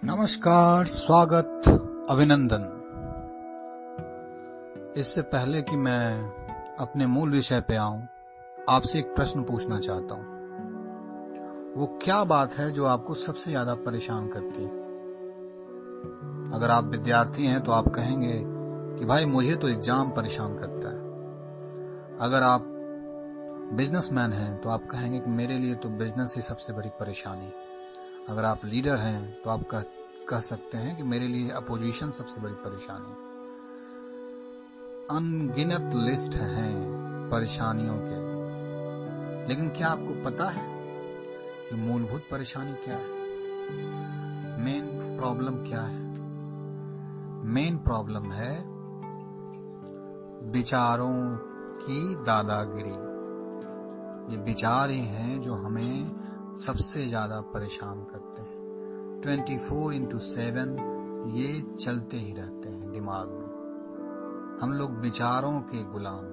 नमस्कार, स्वागत, अभिनंदन। इससे पहले कि मैं अपने मूल विषय पे आऊं, आपसे एक प्रश्न पूछना चाहता हूं। वो क्या बात है जो आपको सबसे ज्यादा परेशान करती है? अगर आप विद्यार्थी हैं तो आप कहेंगे कि भाई मुझे तो एग्जाम परेशान करता है। अगर आप बिजनेसमैन हैं तो आप कहेंगे कि मेरे लिए तो बिजनेस ही सबसे बड़ी परेशानी है। अगर आप लीडर हैं तो आप कह सकते हैं कि मेरे लिए अपोजिशन सबसे बड़ी परेशानी है। अनगिनत लिस्ट हैं परेशानियों के, लेकिन क्या आपको पता है कि मूलभूत परेशानी क्या है? मेन प्रॉब्लम क्या है? मेन प्रॉब्लम है विचारों की दादागिरी। ये विचार ही हैं जो हमें सबसे ज्यादा परेशान करते हैं। 24/7 ये चलते ही रहते हैं दिमाग में। हम लोग विचारों के गुलाम,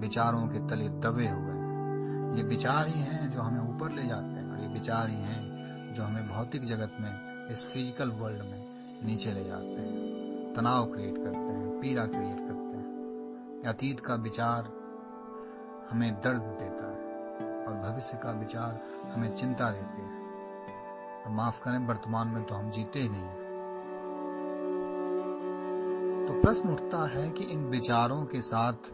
विचारों के तले दबे हुए हैं। ये विचार ही हैं जो हमें ऊपर ले जाते हैं, और ये विचार ही हैं जो हमें भौतिक जगत में, इस फिजिकल वर्ल्ड में नीचे ले जाते हैं, तनाव क्रिएट करते हैं, पीड़ा क्रिएट करते हैं। अतीत का विचार हमें दर्द देता है और भविष्य का विचार हमें चिंता देती है। और माफ करें, वर्तमान में तो हम जीते ही नहीं। तो प्रश्न उठता है कि इन विचारों के साथ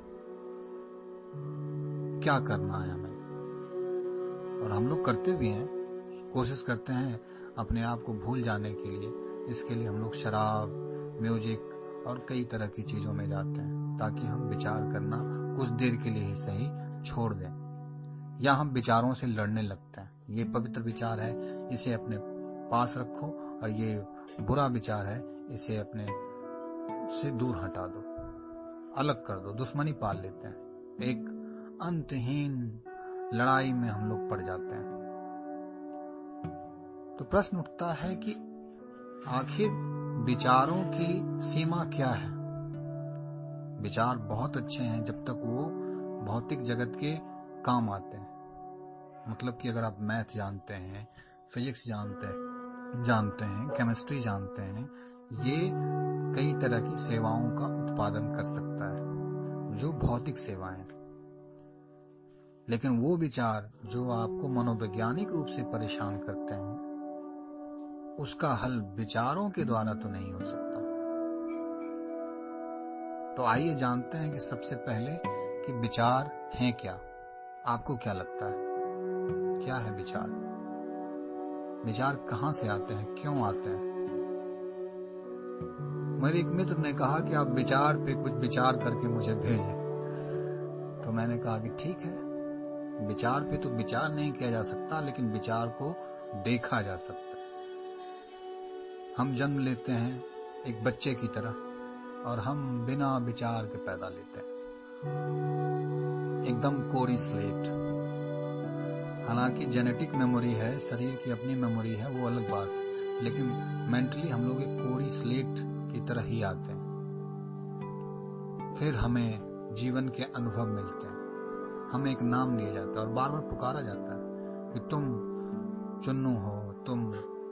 क्या करना है हमें, और हम लोग करते भी हैं, कोशिश करते हैं अपने आप को भूल जाने के लिए। इसके लिए हम लोग शराब, म्यूजिक और कई तरह की चीजों में जाते हैं ताकि हम विचार करना कुछ देर के लिए ही सही छोड़ दें, या हम विचारों से लड़ने लगते हैं। ये पवित्र विचार है, इसे अपने पास रखो, और ये बुरा विचार है, इसे अपने से दूर हटा दो, अलग कर दो, दुश्मनी पाल लेते हैं। एक अंतहीन लड़ाई में हम लोग पड़ जाते हैं। तो प्रश्न उठता है कि आखिर विचारों की सीमा क्या है? विचार बहुत अच्छे हैं जब तक वो भौतिक जगत के काम आते हैं। मतलब कि अगर आप मैथ जानते हैं, फिजिक्स जानते हैं, केमिस्ट्री जानते हैं, ये कई तरह की सेवाओं का उत्पादन कर सकता है, जो भौतिक सेवाएं। लेकिन वो विचार जो आपको मनोवैज्ञानिक रूप से परेशान करते हैं, उसका हल विचारों के द्वारा तो नहीं हो सकता। तो आइए जानते हैं कि सबसे पहले कि विचार हैं क्या। आपको क्या लगता है, क्या है विचार? विचार कहां से आते हैं, क्यों आते हैं? मेरे एक मित्र ने कहा कि आप विचार पे कुछ विचार करके मुझे भेजें। तो मैंने कहा कि ठीक है, विचार पे तो विचार नहीं किया जा सकता, लेकिन विचार को देखा जा सकता है। हम जन्म लेते हैं एक बच्चे की तरह, और हम बिना विचार के पैदा लेते हैं, एकदम कोरी स्लेट। हालांकि जेनेटिक मेमोरी है, शरीर की अपनी मेमोरी है, वो अलग बात है, लेकिन मेंटली हम लोग एक कोरी स्लेट की तरह ही आते हैं। फिर हमें जीवन के अनुभव मिलते हैं, हमें एक नाम दिया जाता है और बार बार पुकारा जाता है कि तुम चुन्नू हो, तुम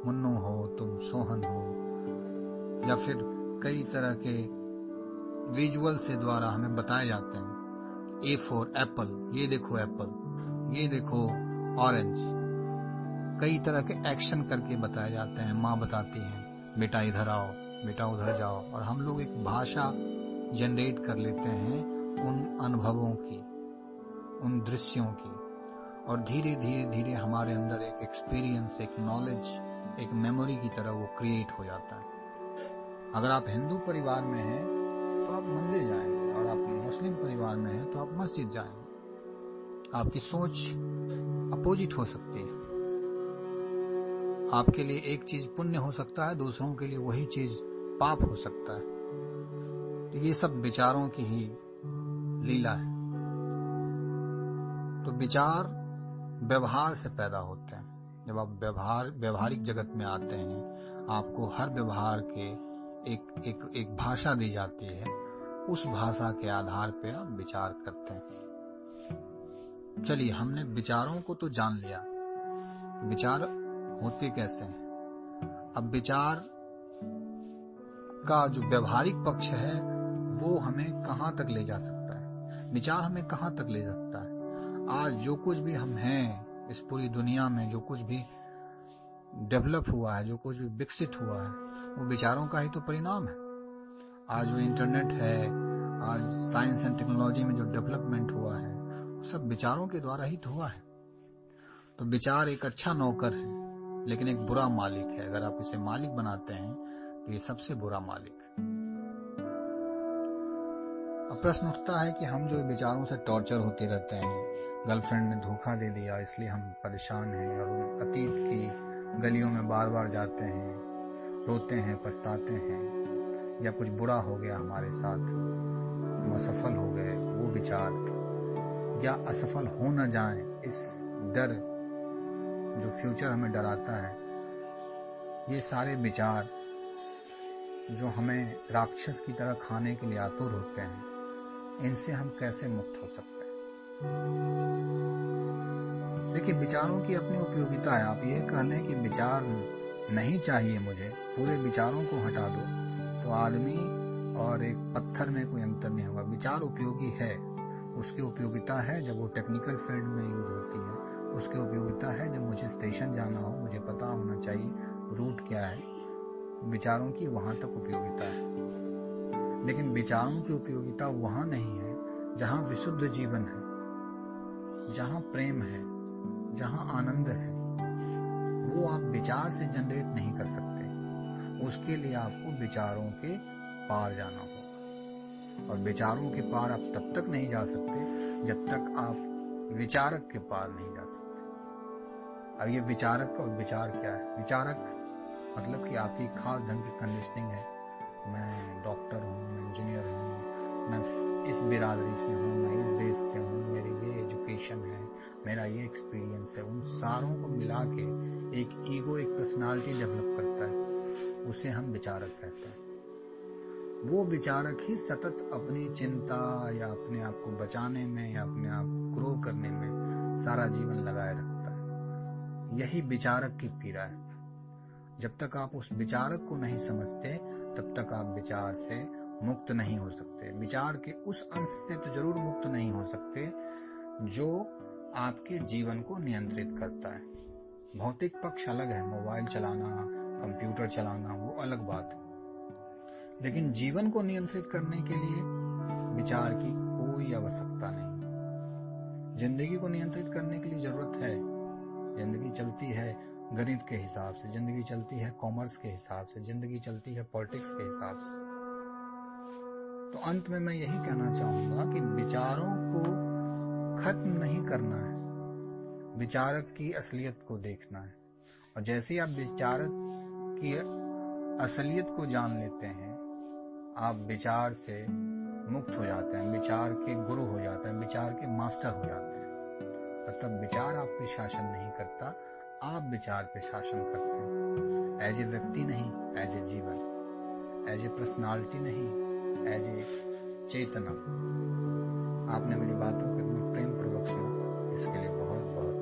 मुन्नू हो, तुम सोहन हो, या फिर कई तरह के विजुअल से द्वारा हमें बताए जाते हैं। ए फॉर एप्पल, ये देखो एप्पल, ये देखो ऑरेंज। कई तरह के एक्शन करके बताए जाते हैं। माँ बताती है बेटा इधर आओ, बेटा उधर जाओ, और हम लोग एक भाषा जनरेट कर लेते हैं उन अनुभवों की, उन दृश्यों की, और धीरे धीरे धीरे हमारे अंदर एक एक्सपीरियंस, एक नॉलेज, एक मेमोरी की तरह वो क्रिएट हो जाता है। अगर आप हिंदू परिवार में हैं तो आप मंदिर जाएंगे, और आप मुस्लिम परिवार में हैं तो आप मस्जिद जाएंगे। आपकी सोच अपोजिट हो सकती है। आपके लिए एक चीज पुण्य हो सकता है, दूसरों के लिए वही चीज पाप हो सकता है। तो ये सब विचारों की ही लीला है। तो विचार व्यवहार से पैदा होते हैं। जब आप व्यवहारिक जगत में आते हैं, आपको हर व्यवहार के एक भाषा दी जाती है। उस भाषा के आधार पे आप विचार करते हैं। चलिए, हमने विचारों को तो जान लिया, विचार होते कैसे हैं। अब विचार का जो व्यवहारिक पक्ष है वो हमें कहाँ तक ले जा सकता है, विचार हमें कहाँ तक ले सकता है। आज जो कुछ भी हम हैं इस पूरी दुनिया में, जो कुछ भी डेवलप हुआ है, जो कुछ भी विकसित हुआ है, वो विचारों का ही तो परिणाम है। आज जो इंटरनेट है, आज साइंस एंड टेक्नोलॉजी में जो डेवलपमेंट हुआ है, वो सब विचारों के द्वारा ही तो हुआ है। तो विचार एक अच्छा नौकर है लेकिन एक बुरा मालिक है। अगर आप इसे मालिक बनाते हैं तो ये सबसे बुरा मालिक है। अब प्रश्न उठता है कि हम जो विचारों से टॉर्चर होते रहते हैं, गर्लफ्रेंड ने धोखा दे दिया इसलिए हम परेशान हैं और अतीत की गलियों में बार बार जाते हैं, रोते हैं, पछताते हैं, या कुछ बुरा हो गया हमारे साथ, हम असफल हो गए, वो विचार, या असफल हो न जाएं इस डर जो फ्यूचर हमें डराता है, ये सारे विचार जो हमें राक्षस की तरह खाने के लिए आतुर होते हैं, इनसे हम कैसे मुक्त हो सकते हैं। देखिए, विचारों की अपनी उपयोगिता है। आप ये कह लें कि विचार नहीं चाहिए मुझे, पूरे विचारों को हटा दो, तो आदमी और एक पत्थर में कोई अंतर नहीं होगा। विचार उपयोगी है, उसकी उपयोगिता है जब वो टेक्निकल फील्ड में यूज होती है, उसकी उपयोगिता है जब मुझे स्टेशन जाना हो, मुझे पता होना चाहिए रूट क्या है, विचारों की वहां तक उपयोगिता है। लेकिन विचारों की उपयोगिता वहां नहीं है जहां विशुद्ध जीवन है, जहां प्रेम है, जहां आनंद है। वो आप विचार से जनरेट नहीं कर सकते, उसके लिए आपको विचारों के पार जाना होगा। और विचारों के पार आप तब तक नहीं जा सकते जब तक आप विचारक के पार नहीं जा सकते। अब ये विचारक और विचार क्या है? विचारक मतलब कि आपकी खास ढंग की कंडीशनिंग है। मैं डॉक्टर हूँ, मैं इंजीनियर हूँ, मैं इस बिरादरी से हूँ, मैं इस देश से हूँ, मेरी ये एजुकेशन है, मेरा ये एक्सपीरियंस है। उन सारों को मिला के एक ईगो, एक पर्सनालिटी डेवलप करता है, उसे हम विचारक कहते हैं। वो विचारक ही सतत अपनी चिंता या अपने आप को बचाने में या अपने आप को ग्रो करने में सारा जीवन लगाए रखता है। यही विचारक की पीड़ा है। जब तक आप उस विचारक को नहीं समझते तब तक आप विचार से मुक्त नहीं हो सकते। विचार के उस अंश से तो जरूर मुक्त नहीं हो सकते जो आपके जीवन को नियंत्रित करता है। भौतिक पक्ष अलग है, मोबाइल चलाना, कंप्यूटर चलाना, वो अलग बात है। लेकिन जीवन को नियंत्रित करने के लिए विचार की कोई आवश्यकता नहीं। जिंदगी को नियंत्रित करने के लिए जरूरत है। जिंदगी चलती है गणित के हिसाब से, जिंदगी चलती है कॉमर्स के हिसाब से, जिंदगी चलती है पॉलिटिक्स के हिसाब से। तो अंत में मैं यही कहना चाहूंगा कि विचारों को खत्म नहीं करना है, विचारक की असलियत को देखना है। और जैसे आप विचारक की असलियत को जान लेते हैं, आप विचार से मुक्त हो जाते हैं, विचार के गुरु हो जाते हैं, विचार के मास्टर हो जाते हैं। और तब विचार आप पे शासन नहीं करता, आप विचार पे शासन करते हैं। एज ए व्यक्ति नहीं, एज ए जीवन, एज ए पर्सनालिटी नहीं, एज ए चेतना। आपने मेरी बातों को इतना प्रेम पूर्वक सुना, इसके लिए बहुत बहुत